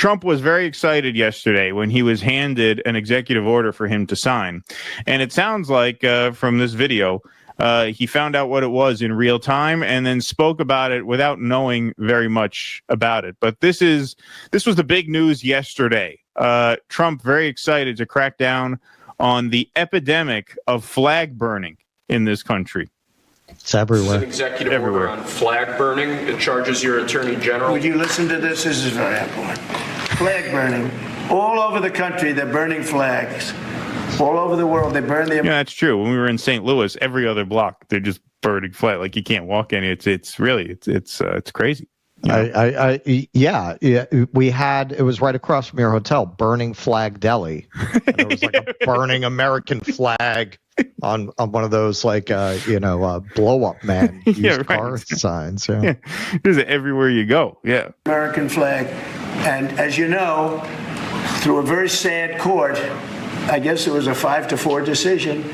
Trump was very excited yesterday when he was handed an executive order for him to sign. And it sounds like from this video, he found out what it was in real time and then spoke about it without knowing very much about it. But this was the big news yesterday. Trump very excited to crack down on the epidemic of flag burning in this country. It's everywhere. An executive order on flag burning. It charges your attorney general. Would you listen to this? This is very important. Flag burning. All over the country, they're burning flags. All over the world, they burn the... Yeah, that's true. When we were in St. Louis, every other block, they're just burning flag. Like, you can't walk any. It's crazy. Yeah, we had, it was right across from your hotel, Burning Flag Deli. And there was like a burning American flag on one of those blow up man used car signs. Yeah. There's everywhere you go. Yeah. American flag. And as you know, through a very sad court, I guess it was a 5-4 decision.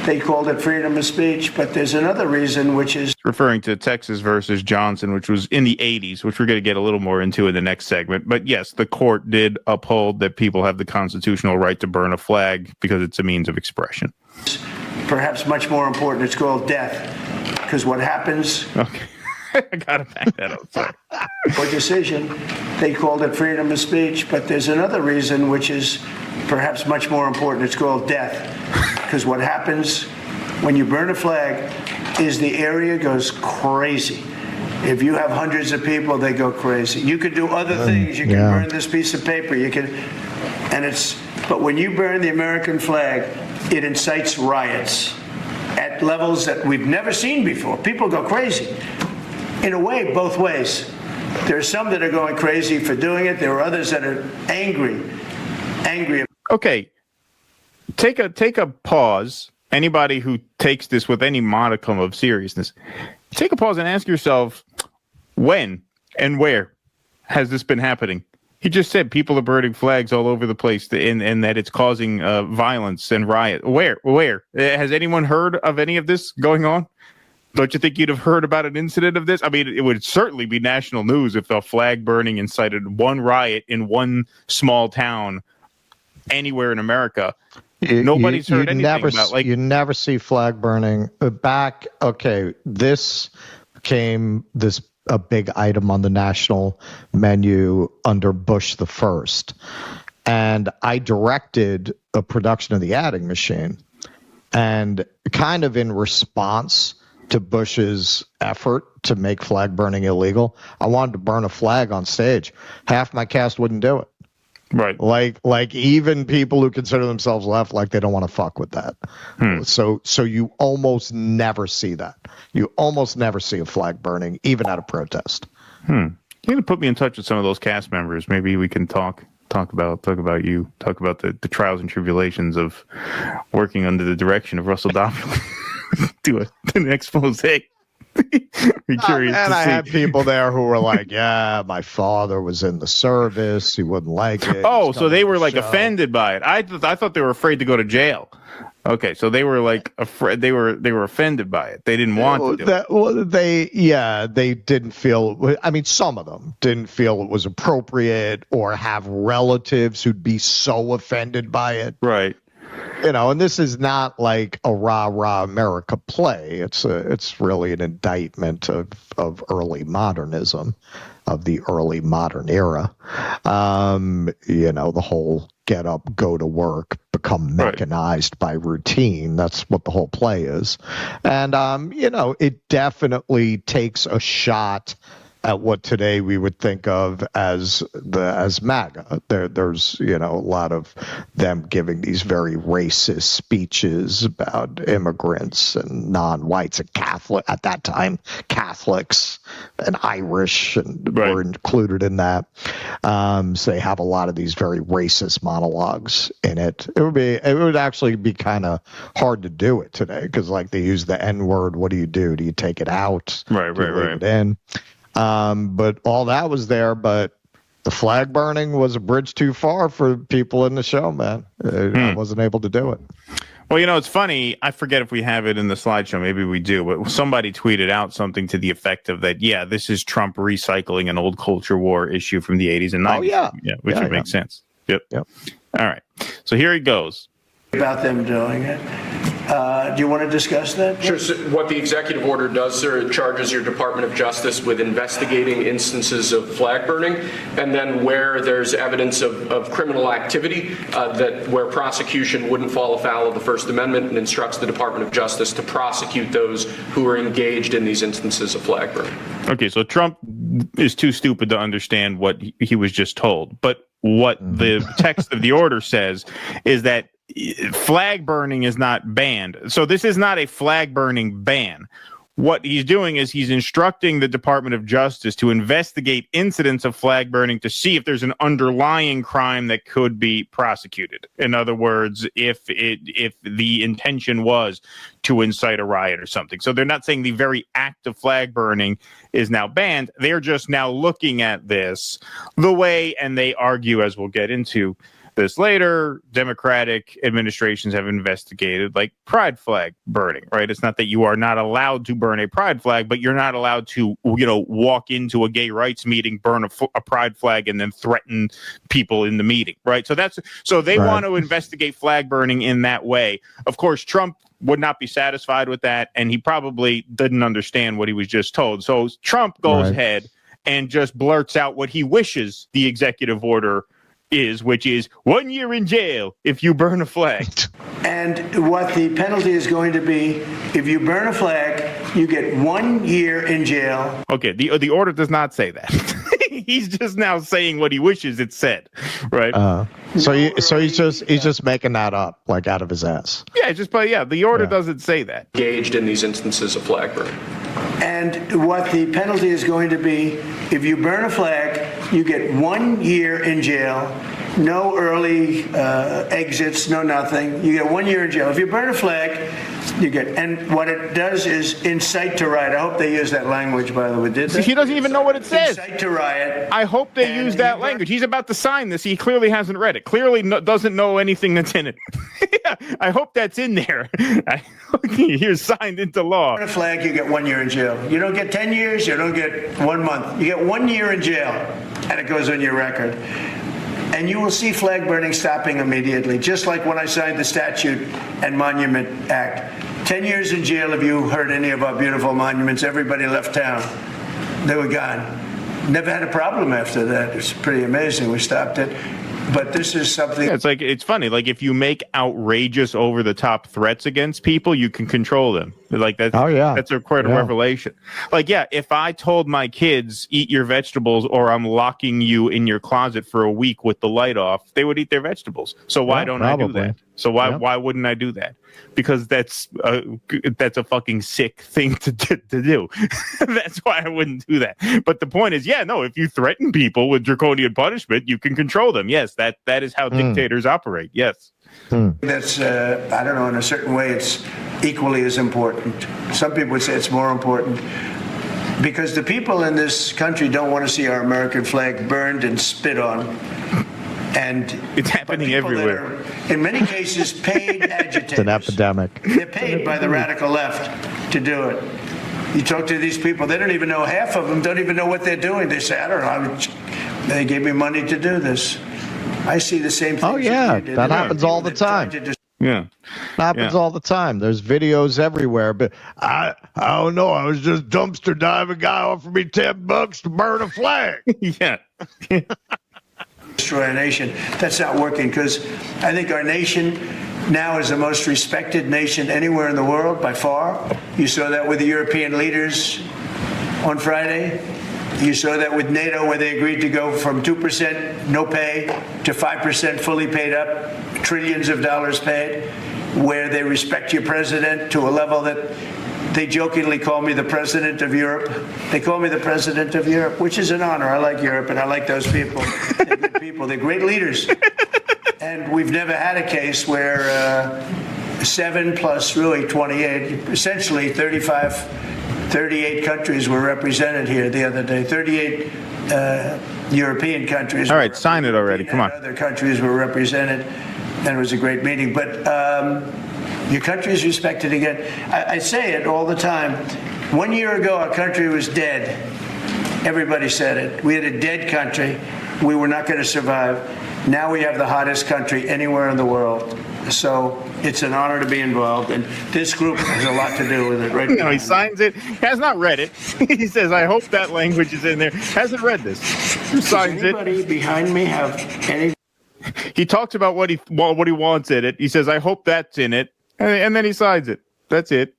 They called it freedom of speech, but there's another reason, which is referring to Texas versus Johnson, which was in the 80s, which we're going to get a little more into in the next segment. But yes, the court did uphold that people have the constitutional right to burn a flag because it's a means of expression. Perhaps much more important, it's called death. Because what happens... Okay. I got to back that up. Sorry. For decision, they called it freedom of speech, but there's another reason, which is perhaps much more important. It's called death. Because what happens when you burn a flag is the area goes crazy. If you have hundreds of people, they go crazy. You could do other things. You can burn this piece of paper. But when you burn the American flag, it incites riots at levels that we've never seen before. People go crazy. In a way, both ways. There are some that are going crazy for doing it. There are others that are angry. Okay, take a pause. Anybody who takes this with any modicum of seriousness, take a pause and ask yourself, when and where has this been happening? He just said people are burning flags all over the place and that it's causing violence and riot. Where? Has anyone heard of any of this going on? Don't you think you'd have heard about an incident of this? I mean, it would certainly be national news if a flag burning incited one riot in one small town anywhere in America. Nobody's heard anything about you never see flag burning this became a big item on the national menu under Bush the First, and I directed a production of The Adding Machine, and kind of in response to Bush's effort to make flag burning illegal, I wanted to burn a flag on stage. Half my cast wouldn't do it. Right. Like even people who consider themselves left, like they don't want to fuck with that. So you almost never see that. You almost never see a flag burning, even at a protest. You're going to put me in touch with some of those cast members. Maybe we can talk about you, talk about the trials and tribulations of working under the direction of Russell Dobbs. Do an expose. Be curious and to I see. had people there who were like, yeah, my father was in the service. He wouldn't like it. Oh, so they were like offended by it. I thought they were afraid to go to jail. Okay, so they were like afraid. They were offended by it. They didn't want to do it. They didn't feel. I mean, some of them didn't feel it was appropriate or have relatives who'd be so offended by it. Right. And this is not like a rah-rah America play. It's really an indictment of early modernism, of the early modern era. The whole get up, go to work, become mechanized by routine. That's what the whole play is. And, it definitely takes a shot at what today we would think of as MAGA. There's a lot of them giving these very racist speeches about immigrants and non-whites and Catholic at that time, Catholics and Irish were included in that. So they have a lot of these very racist monologues in it. It would actually be kind of hard to do it today because they use the N-word. What do you do? Do you take it out? Right. It in? But all that was there, but the flag burning was a bridge too far for people in the show, man. I wasn't able to do it. Well, it's funny. I forget if we have it in the slideshow. Maybe we do. But somebody tweeted out something to the effect of that, yeah, this is Trump recycling an old culture war issue from the 80s and 90s. Oh, yeah. Which would make sense. Yep. All right. So here he goes. About them doing it. Do you want to discuss that? Sure. So what the executive order does, sir, it charges your Department of Justice with investigating instances of flag burning, and then where there's evidence of criminal activity, where prosecution wouldn't fall afoul of the First Amendment, and instructs the Department of Justice to prosecute those who are engaged in these instances of flag burning. Okay, so Trump is too stupid to understand what he was just told, but what the text of the order says is that flag burning is not banned. So this is not a flag burning ban. What he's doing is he's instructing the Department of Justice to investigate incidents of flag burning to see if there's an underlying crime that could be prosecuted. In other words, if the intention was to incite a riot or something. So they're not saying the very act of flag burning is now banned. They're just now looking at this the way, and they argue, as we'll get into this later, Democratic administrations have investigated like pride flag burning, right? It's not that you are not allowed to burn a pride flag, but you're not allowed to, walk into a gay rights meeting, burn a pride flag, and then threaten people in the meeting, right? So they want to investigate flag burning in that way. Of course, Trump would not be satisfied with that, and he probably didn't understand what he was just told. So Trump goes ahead and just blurts out what he wishes the executive order is, which is 1 year in jail if you burn a flag. And what the penalty is going to be, if you burn a flag, you get 1 year in jail. Okay, the order does not say that. He's just now saying what he wishes it said, right? So he's just making that up, like out of his ass. Yeah, the order doesn't say that. Engaged in these instances of flag burning. And what the penalty is going to be, if you burn a flag, you get 1 year in jail, no early exits, no nothing. You get 1 year in jail. If you burn a flag, you get, and what it does is incite to riot. I hope they use that language, by the way. Did they? He doesn't even know what it says. Incite to riot. I hope they use that language. He's about to sign this. He clearly hasn't read it. Clearly doesn't know anything that's in it. Yeah, I hope that's in there. He's signed into law. Burn a flag, you get 1 year in jail. You don't get 10 years. You don't get 1 month. You get 1 year in jail, and it goes on your record. And you will see flag burning stopping immediately, just like when I signed the Statute and Monument Act. 10 years in jail if you hurt any of our beautiful monuments. Everybody left town. They were gone. Never had a problem after that. It's pretty amazing. We stopped it. But this is something. Yeah, it's funny. Like if you make outrageous, over-the-top threats against people, you can control them. Like that's quite a revelation. Like if I told my kids eat your vegetables or I'm locking you in your closet for a week with the light off, they would eat their vegetables. So why don't I do that? So why wouldn't I do that? Because that's a fucking sick thing to do. That's why I wouldn't do that. But the point is, if you threaten people with draconian punishment, you can control them. Yes, that is how dictators operate. Yes. That's, I don't know, in a certain way, it's equally as important. Some people would say it's more important because the people in this country don't want to see our American flag burned and spit on. And it's happening everywhere. In many cases, paid agitators. It's an epidemic. They're paid by the radical left to do it. You talk to these people, they don't even know, half of them don't even know what they're doing. They say, I don't know, they gave me money to do this. I see the same thing. Oh, yeah, that happens all the time. Yeah. Happens all the time. There's videos everywhere, but I don't know. I was just dumpster diving. Guy offered me $10 to burn a flag. Yeah. Destroy a nation. That's not working because I think our nation now is the most respected nation anywhere in the world by far. You saw that with the European leaders on Friday. You saw that with NATO, where they agreed to go from 2% no pay to 5% fully paid up, trillions of dollars paid, where they respect your president to a level that they jokingly call me the president of Europe. They call me the president of Europe, which is an honor. I like Europe, and I like those people. They're good people. They're great leaders. And we've never had a case where 7 plus really 28, essentially 38 countries were represented here the other day. 38 European countries. All right, sign it already. Come on. Other countries were represented, and it was a great meeting. But Your country is respected again. I say it all the time. 1 year ago, our country was dead. Everybody said it. We had a dead country. We were not going to survive. Now we have the hottest country anywhere in the world. So it's an honor to be involved, and this group has a lot to do with it. Right? No, he signs it. Has not read it. He says, "I hope that language is in there." Hasn't read this. Who signs Does anybody behind me have any? He talks about what he wants in it. He says, "I hope that's in it," and then he signs it. That's it.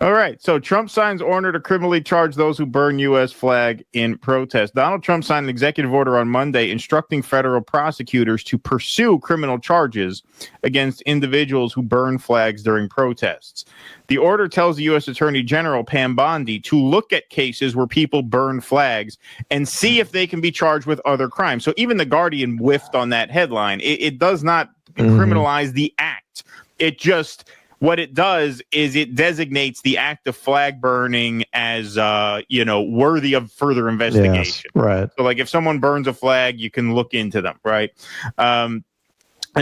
All right. So Trump signs order to criminally charge those who burn U.S. flag in protest. Donald Trump signed an executive order on Monday instructing federal prosecutors to pursue criminal charges against individuals who burn flags during protests. The order tells the U.S. Attorney General Pam Bondi to look at cases where people burn flags and see if they can be charged with other crimes. So even The Guardian whiffed on that headline. It does not criminalize the act. It just... What it does is it designates the act of flag burning as, worthy of further investigation. Yes, right. So, like, if someone burns a flag, you can look into them, right? And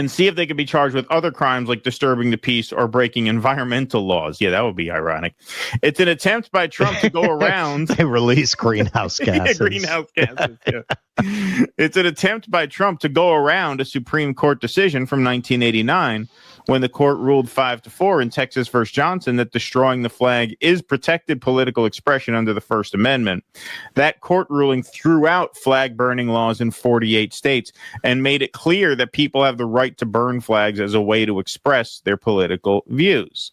see if they can be charged with other crimes like disturbing the peace or breaking environmental laws. Yeah, that would be ironic. It's an attempt by Trump to go around. They release greenhouse gases. Yeah, greenhouse gases. Yeah. It's an attempt by Trump to go around a Supreme Court decision from 1989 when the court ruled 5-4 in Texas versus Johnson that destroying the flag is protected political expression under the First Amendment. That court ruling threw out flag burning laws in 48 states and made it clear that people have the right to burn flags as a way to express their political views.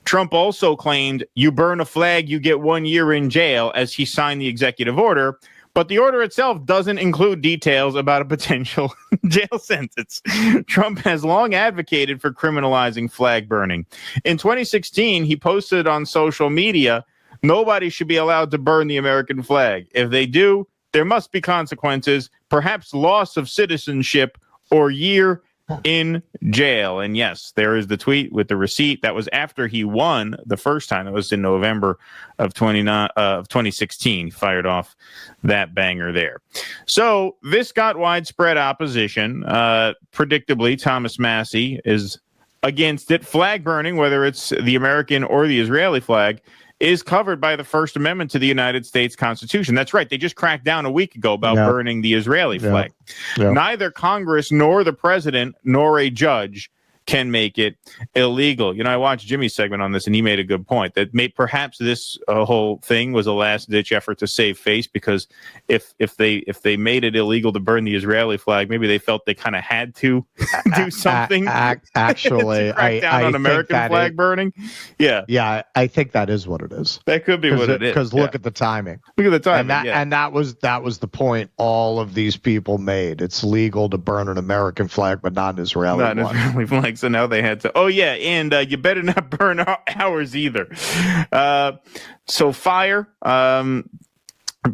Trump also claimed you burn a flag, you get 1 year in jail as he signed the executive order. But the order itself doesn't include details about a potential jail sentence. Trump has long advocated for criminalizing flag burning. In 2016, he posted on social media, "Nobody should be allowed to burn the American flag. If they do, there must be consequences, perhaps loss of citizenship or year in jail." And yes, there is the tweet with the receipt. That was after he won the first time. It was in November of 2016. He fired off that banger there. So this got widespread opposition. Predictably, Thomas Massie is against it. Flag burning, whether it's the American or the Israeli flag, is covered by the First Amendment to the United States Constitution. That's right. They just cracked down a week ago about burning the Israeli flag. Neither Congress nor the president nor a judge can make it illegal. You know, I watched Jimmy's segment on this, and he made a good point that perhaps this whole thing was a last-ditch effort to save face, because if they made it illegal to burn the Israeli flag, maybe they felt they kind of had to do something. Actually, to crack down on American flag burning. Yeah, I think that is what it is. That could be what it is. Because look at the timing. Look at the timing. And that was the point all of these people made. It's legal to burn an American flag, but not an Israeli one. Not an Israeli flag. So now they had to. Oh yeah, and you better not burn ours either. So Fire,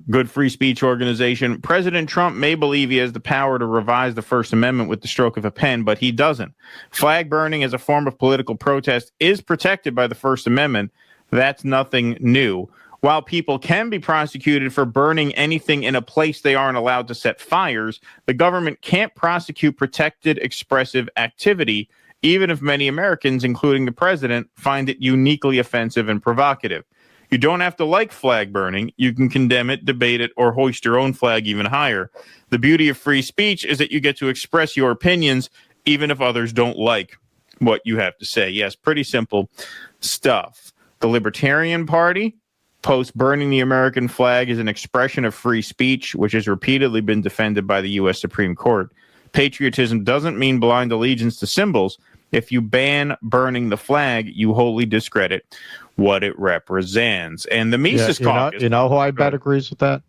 good free speech organization. President Trump may believe he has the power to revise the First Amendment with the stroke of a pen, but he doesn't. Flag burning as a form of political protest is protected by the First Amendment. That's nothing new. While people can be prosecuted for burning anything in a place they aren't allowed to set fires, the government can't prosecute protected expressive activity, even if many Americans, including the president, find it uniquely offensive and provocative. You don't have to like flag burning. You can condemn it, debate it, or hoist your own flag even higher. The beauty of free speech is that you get to express your opinions, even if others don't like what you have to say. Yes, pretty simple stuff. The Libertarian Party posts burning the American flag as an expression of free speech, which has repeatedly been defended by the U.S. Supreme Court. Patriotism doesn't mean blind allegiance to symbols. If you ban burning the flag, you wholly discredit what it represents. And the Mises Caucus. You know who I bet agrees with that?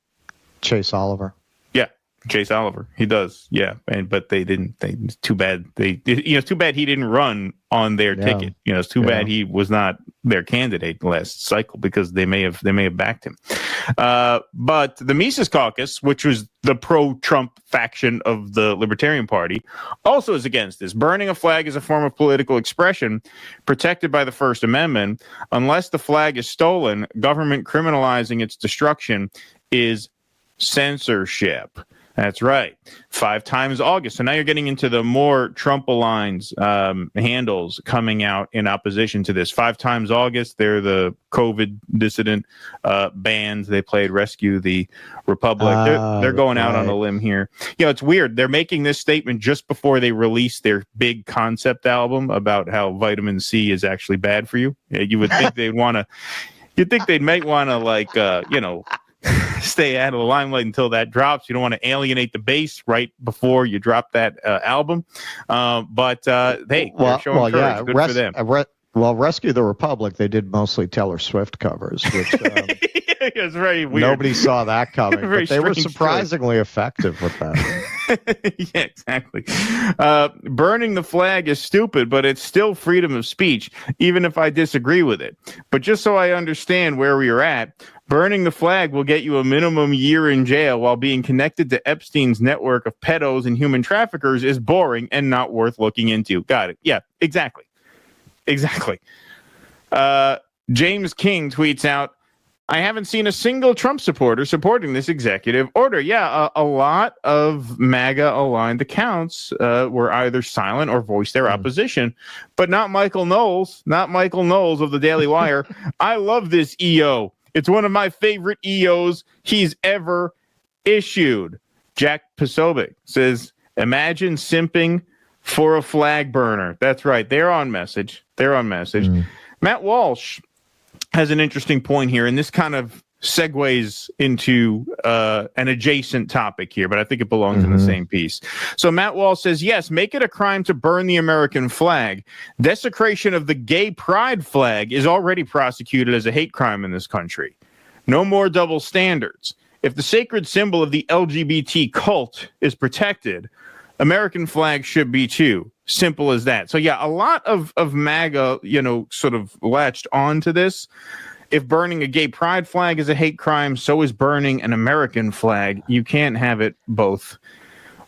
Chase Oliver. Yeah, Chase Oliver. He does. Yeah, but they didn't. It's too bad. It's too bad he didn't run on their ticket. It's too bad he was not their candidate last cycle, because they may have backed him. But the Mises Caucus, which was the pro-Trump faction of the Libertarian Party, also is against this. Burning a flag is a form of political expression protected by the First Amendment. Unless the flag is stolen, government criminalizing its destruction is censorship. That's right. 5 times August. So now you're getting into the more Trump-aligned handles coming out in opposition to this. 5 times August, they're the COVID dissident bands. They played Rescue the Republic. They're going out on a limb here. It's weird. They're making this statement just before they release their big concept album about how vitamin C is actually bad for you. You would think they'd want to, might want to stay out of the limelight until that drops. You don't want to alienate the base right before you drop that album. But they're showing courage. Good for them. Rescue the Republic, they did mostly Taylor Swift covers, which it's very weird. Nobody saw that coming, but they were surprisingly effective with that. Yeah, exactly. Burning the flag is stupid, but it's still freedom of speech, even if I disagree with it. But just so I understand where we are at, burning the flag will get you a minimum year in jail, while being connected to Epstein's network of pedos and human traffickers is boring and not worth looking into. Got it. Yeah, exactly. Exactly. James King tweets out, I haven't seen a single Trump supporter supporting this executive order. Yeah, a lot of MAGA-aligned accounts were either silent or voiced their opposition, but not Michael Knowles. Not Michael Knowles of the Daily Wire. I love this EO. It's one of my favorite EOs he's ever issued. Jack Posobiec says, imagine simping for a flag burner. That's right. They're on message. Matt Walsh has an interesting point here, and this kind of segues into an adjacent topic here, but I think it belongs in the same piece. So Matt Walsh says, yes, make it a crime to burn the American flag. Desecration of the gay pride flag is already prosecuted as a hate crime in this country. No more double standards. If the sacred symbol of the LGBT cult is protected, American flag should be too. Simple as that. So yeah, a lot of MAGA, sort of latched onto this. If burning a gay pride flag is a hate crime, so is burning an American flag. You can't have it both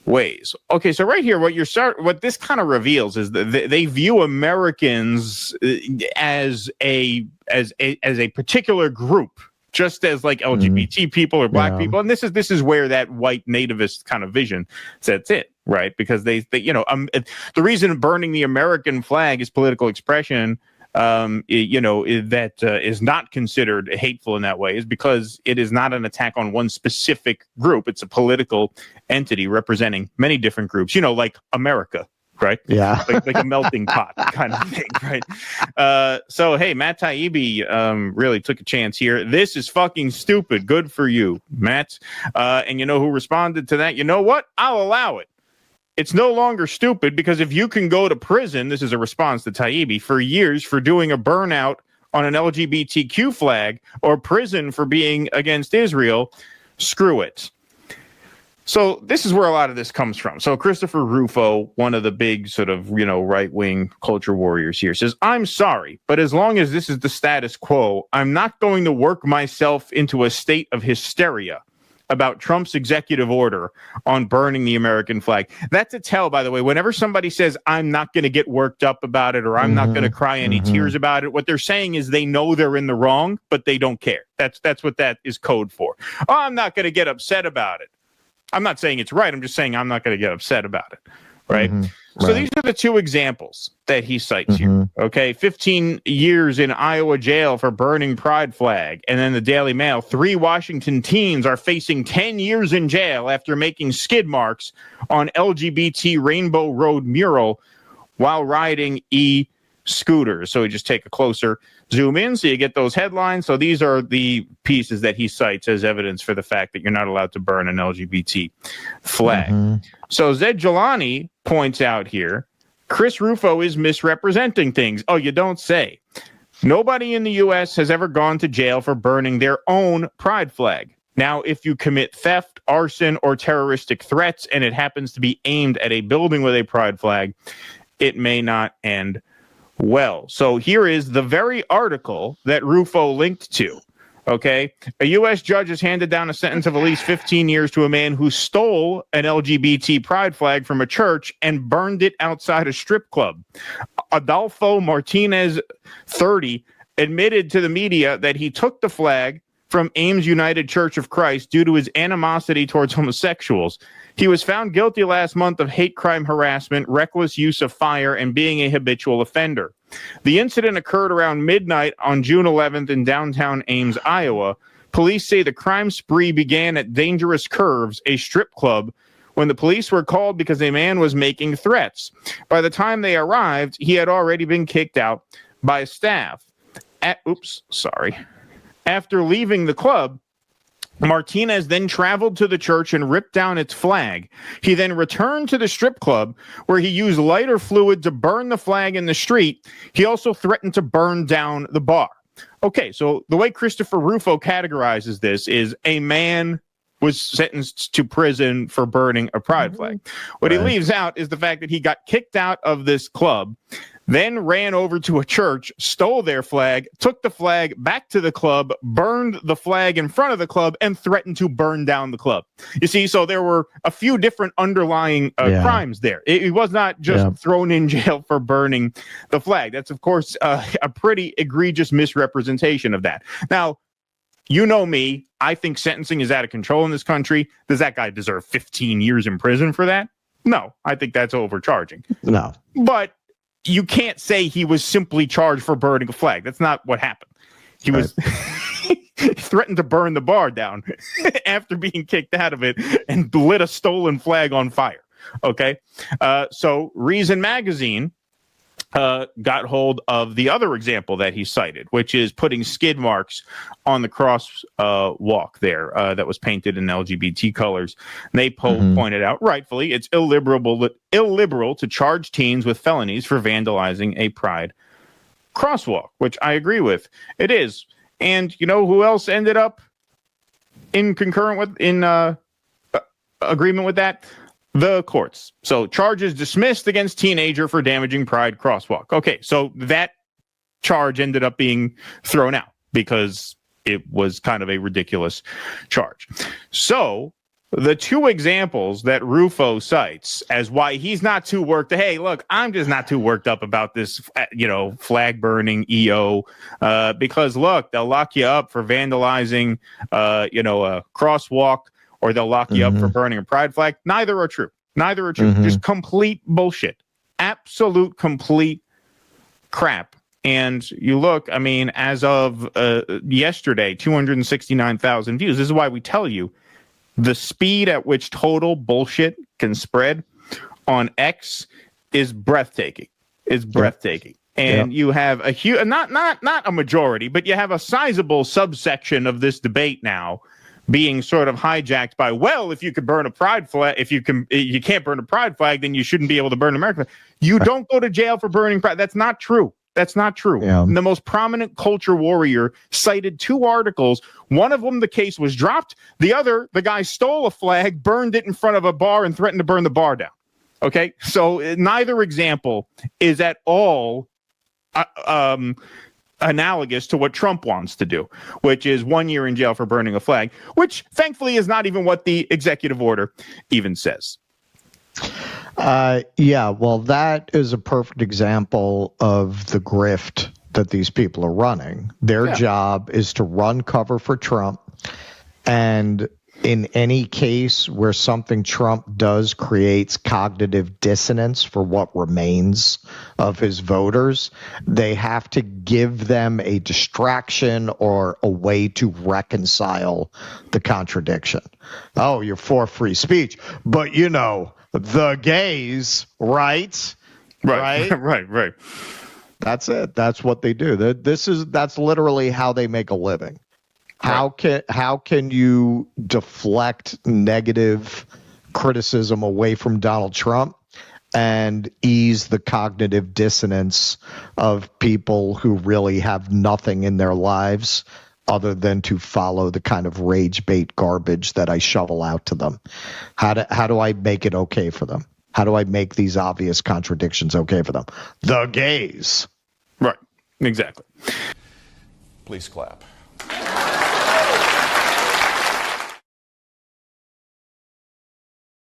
ways. Okay, so right here, what this kind of reveals is that they view Americans as a particular group, just as like LGBT people or black people, and this is where that white nativist kind of vision sets in, right? Because they the reason burning the American flag is political expression, that is not considered hateful in that way, is because it is not an attack on one specific group. It's a political entity representing many different groups, like America. Right? Yeah. like a melting pot kind of thing, right? So, hey, Matt Taibbi really took a chance here. This is fucking stupid. Good for you, Matt. And you know who responded to that? You know what? I'll allow it. It's no longer stupid, because if you can go to prison, this is a response to Taibbi, for years for doing a burnout on an LGBTQ flag, or prison for being against Israel, screw it. So this is where a lot of this comes from. So Christopher Rufo, one of the big sort of, right-wing culture warriors here, says, I'm sorry, but as long as this is the status quo, I'm not going to work myself into a state of hysteria about Trump's executive order on burning the American flag. That's a tell, by the way. Whenever somebody says, I'm not going to get worked up about it, or I'm not going to cry any tears about it, what they're saying is they know they're in the wrong, but they don't care. That's what that is code for. Oh, I'm not going to get upset about it. I'm not saying it's right. I'm just saying I'm not going to get upset about it, right? So these are the two examples that he cites here, okay? 15 years in Iowa jail for burning pride flag. And then the Daily Mail, 3 Washington teens are facing 10 years in jail after making skid marks on LGBT Rainbow Road mural while riding e-scooters. So we just take a closer zoom in so you get those headlines. So these are the pieces that he cites as evidence for the fact that you're not allowed to burn an LGBT flag. So Zed Jelani points out here, Chris Rufo is misrepresenting things. Oh, you don't say. Nobody in the U.S. has ever gone to jail for burning their own pride flag. Now, if you commit theft, arson, or terroristic threats, and it happens to be aimed at a building with a pride flag, it may not end well. So here is the very article that Rufo linked to. Okay, a U.S. judge has handed down a sentence of at least 15 years to a man who stole an LGBT pride flag from a church and burned it outside a strip club. Adolfo Martinez, 30, admitted to the media that he took the flag from Ames United Church of Christ due to his animosity towards homosexuals. He was found guilty last month of hate crime harassment, reckless use of fire, and being a habitual offender. The incident occurred around midnight on June 11th in downtown Ames, Iowa. Police say the crime spree began at Dangerous Curves, a strip club, when the police were called because a man was making threats. By the time they arrived, he had already been kicked out by staff. After leaving the club, Martinez then traveled to the church and ripped down its flag. He then returned to the strip club where he used lighter fluid to burn the flag in the street. He also threatened to burn down the bar. Okay, so the way Christopher Rufo categorizes this is a man was sentenced to prison for burning a pride flag. What he leaves out is the fact that he got kicked out of this club, then ran over to a church, stole their flag, took the flag back to the club, burned the flag in front of the club, and threatened to burn down the club. You see, so there were a few different underlying crimes there. It was not just thrown in jail for burning the flag. That's, of course, a pretty egregious misrepresentation of that. Now, you know me, I think sentencing is out of control in this country. Does that guy deserve 15 years in prison for that? No, I think that's overcharging. No. But you can't say he was simply charged for burning a flag. That's not what happened. He was threatened to burn the bar down after being kicked out of it and lit a stolen flag on fire. Okay. So Reason Magazine got hold of the other example that he cited, which is putting skid marks on the cross walk there that was painted in LGBT colors. And they pointed out, rightfully, it's illiberal to charge teens with felonies for vandalizing a pride crosswalk, which I agree with. It is. And you know who else ended up in agreement with that? The courts. So charges dismissed against teenager for damaging pride crosswalk. Okay, so that charge ended up being thrown out because it was kind of a ridiculous charge. So the two examples that Rufo cites as why he's not too worked. Hey, look, I'm just not too worked up about this, flag burning EO, because look, they'll lock you up for vandalizing, a crosswalk, or they'll lock you up for burning a pride flag. Neither are true. Just complete bullshit. Absolute complete crap. And you look, I mean, as of yesterday, 269,000 views. This is why we tell you the speed at which total bullshit can spread on X is breathtaking. It's breathtaking. And you have a huge, not a majority, but you have a sizable subsection of this debate now being sort of hijacked by, well, if you could burn a pride flag, you can't burn a pride flag, then you shouldn't be able to burn America. You don't go to jail for burning pride. That's not true. Yeah. The most prominent culture warrior cited two articles. One of them, the case was dropped. The other, the guy stole a flag, burned it in front of a bar, and threatened to burn the bar down. Okay, so neither example is at all analogous to what Trump wants to do, which is 1 year in jail for burning a flag, which thankfully is not even what the executive order even says. Well, that is a perfect example of the grift that these people are running. Their job is to run cover for Trump, and in any case where something Trump does creates cognitive dissonance for what remains of his voters, they have to give them a distraction or a way to reconcile the contradiction. Oh, you're for free speech, but the gays, right? Right. That's it. That's what they do. That's literally how they make a living. How can you deflect negative criticism away from Donald Trump and ease the cognitive dissonance of people who really have nothing in their lives other than to follow the kind of rage bait garbage that I shovel out to them? How do I make it okay for them? How do I make these obvious contradictions okay for them? The gays. Right. Exactly. Please clap.